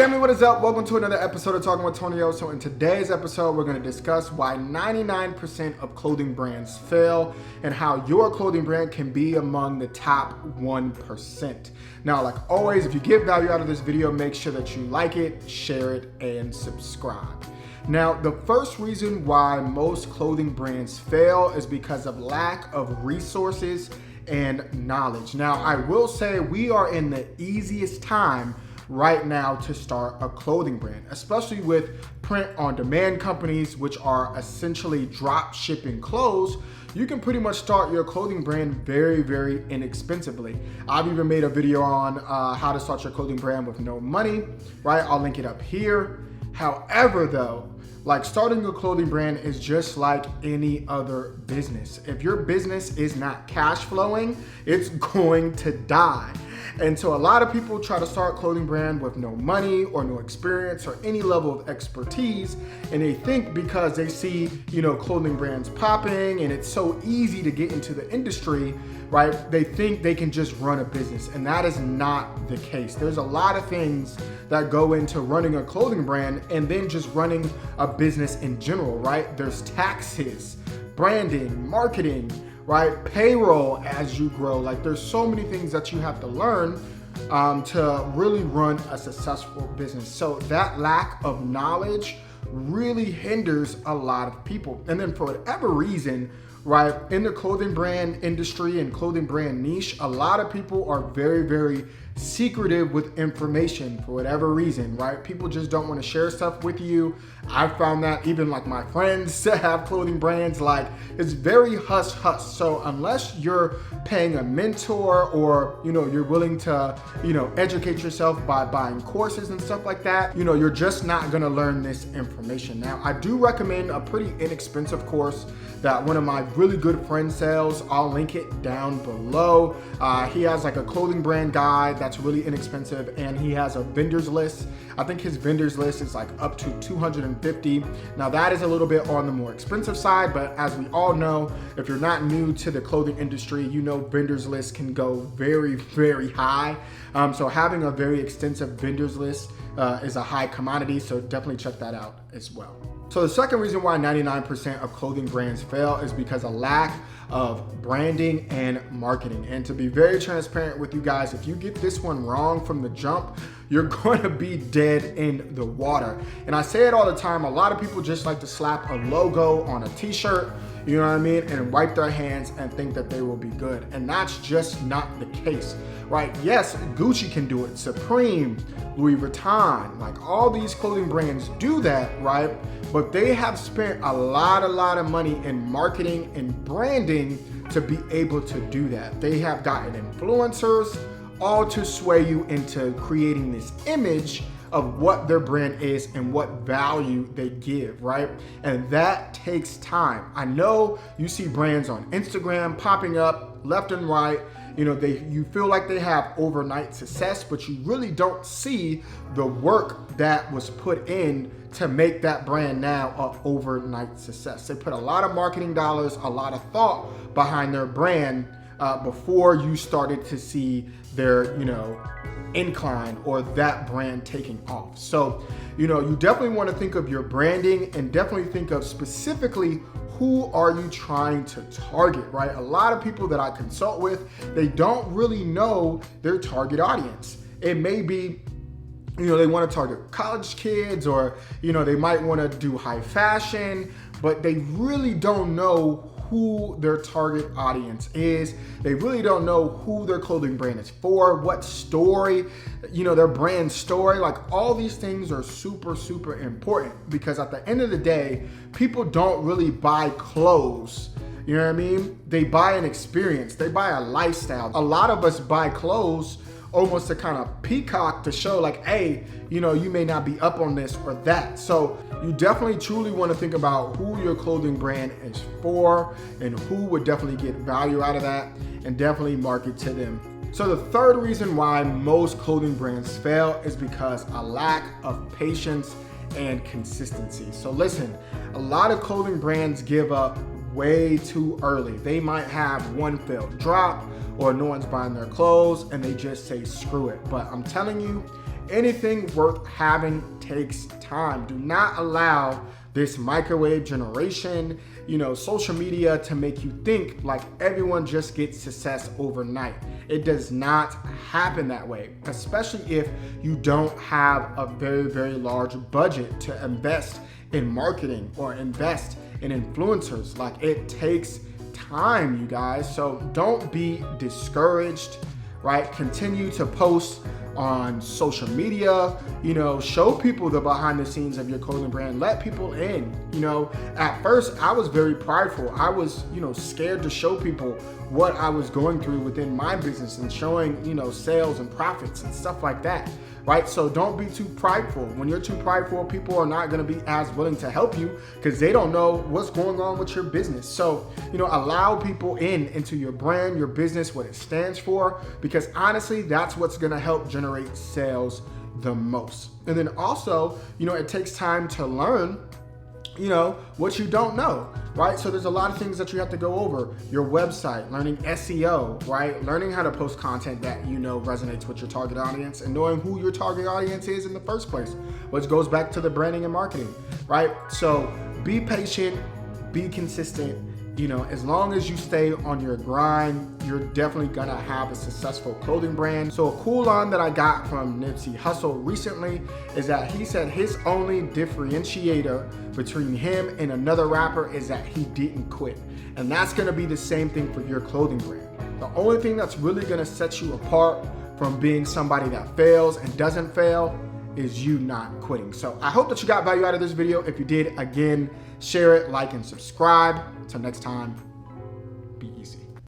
family, what is up? Welcome to another episode of Talking with Tonio. So in today's episode, we're going to discuss why 99% of clothing brands fail and how your clothing brand can be among the top 1%. Now, like always, if you get value out of this video, make sure that you like it, share it, and subscribe. Now, the first reason why most clothing brands fail is because of lack of resources and knowledge. Now, I will say we are in the easiest time right now to start a clothing brand, especially with print-on-demand companies, which are essentially drop shipping clothes. You can pretty much start your clothing brand very, very inexpensively. I've even made a video on how to start your clothing brand with no money, right? I'll link it up here. However, though, like starting a clothing brand is just like any other business. If your business is not cash flowing, it's going to die. And so a lot of people try to start a clothing brand with no money or no experience or any level of expertise. And they think because they see, clothing brands popping and it's so easy to get into the industry, right? They think they can just run a business. And that is not the case. There's a lot of things that go into running a clothing brand and then just running a business in general, right? There's taxes, branding, marketing, right? Payroll as you grow. Like there's so many things that you have to learn to really run a successful business. So that lack of knowledge really hinders a lot of people. And then for whatever reason, right, in the clothing brand industry and clothing brand niche, a lot of people are very, very secretive with information for whatever reason, right? People just don't want to share stuff with you. I found that even like my friends that have clothing brands, like it's very hush hush. So unless you're paying a mentor or, you're willing to, educate yourself by buying courses and stuff like that, you're just not going to learn this information. Now, I do recommend a pretty inexpensive course that one of my really good friends sells. I'll link it down below. He has like a clothing brand guide that's really inexpensive, and he has a vendors list. I think his vendors list is like up to 250. Now that is a little bit on the more expensive side, but as we all know, if you're not new to the clothing industry, vendors lists can go very, very high. So having a very extensive vendors list is a high commodity, so definitely check that out as well. So the second reason why 99% of clothing brands fail is because of lack of branding and marketing. And to be very transparent with you guys, if you get this one wrong from the jump, you're going to be dead in the water. And I say it all the time, a lot of people just like to slap a logo on a t-shirt, and wipe their hands and think that they will be good. And that's just not the case, right? Yes, Gucci can do it, Supreme, Louis Vuitton, like all these clothing brands do that, right? But they have spent a lot of money in marketing and branding to be able to do that. They have gotten influencers all to sway you into creating this image of what their brand is and what value they give, right? And that takes time. I know you see brands on Instagram popping up left and right. You feel like they have overnight success, but you really don't see the work that was put in to make that brand now an overnight success. They put a lot of marketing dollars, a lot of thought behind their brand before you started to see their, incline or that brand taking off. So, you definitely want to think of your branding and definitely think of specifically who are you trying to target, right? A lot of people that I consult with, they don't really know their target audience. It may be, they want to target college kids or, they might want to do high fashion, but they really don't know who their target audience is. They really don't know who their clothing brand is for, what story, their brand story. Like all these things are super, super important because at the end of the day, people don't really buy clothes. You know what I mean? They buy an experience. They buy a lifestyle. A lot of us buy clothes almost to kind of peacock to show like, hey, you may not be up on this or that. So you definitely truly want to think about who your clothing brand is for and who would definitely get value out of that and definitely market to them. So the third reason why most clothing brands fail is because a lack of patience and consistency. So listen, a lot of clothing brands give up way too early. They might have one failed drop or no one's buying their clothes and they just say screw it. But I'm telling you, anything worth having takes time. Do not allow this microwave generation, social media to make you think like everyone just gets success overnight. It does not happen that way, especially if you don't have a very, very large budget to invest in marketing or invest in influencers. Like, it takes time, you guys. So don't be discouraged, right? Continue to post on social media, show people the behind the scenes of your clothing brand. Let people in. At first I was very prideful. I was, scared to show people what I was going through within my business and showing, sales and profits and stuff like that, right? So don't be too prideful. When you're too prideful, people are not going to be as willing to help you because they don't know what's going on with your business. So, allow people into your brand, your business, what it stands for, because honestly, that's what's going to help generate sales the most. And then also, it takes time to learn what you don't know, right? So there's a lot of things that you have to go over. Your website, learning SEO, right? Learning how to post content that resonates with your target audience and knowing who your target audience is in the first place, which goes back to the branding and marketing, right? So be patient, be consistent. As long as you stay on your grind, you're definitely gonna have a successful clothing brand. So a cool line that I got from Nipsey Hussle recently is that he said his only differentiator between him and another rapper is that he didn't quit. And that's gonna be the same thing for your clothing brand. The only thing that's really gonna set you apart from being somebody that fails and doesn't fail is you not quitting. So I hope that you got value out of this video. If you did, again, share it, like, and subscribe. Until next time.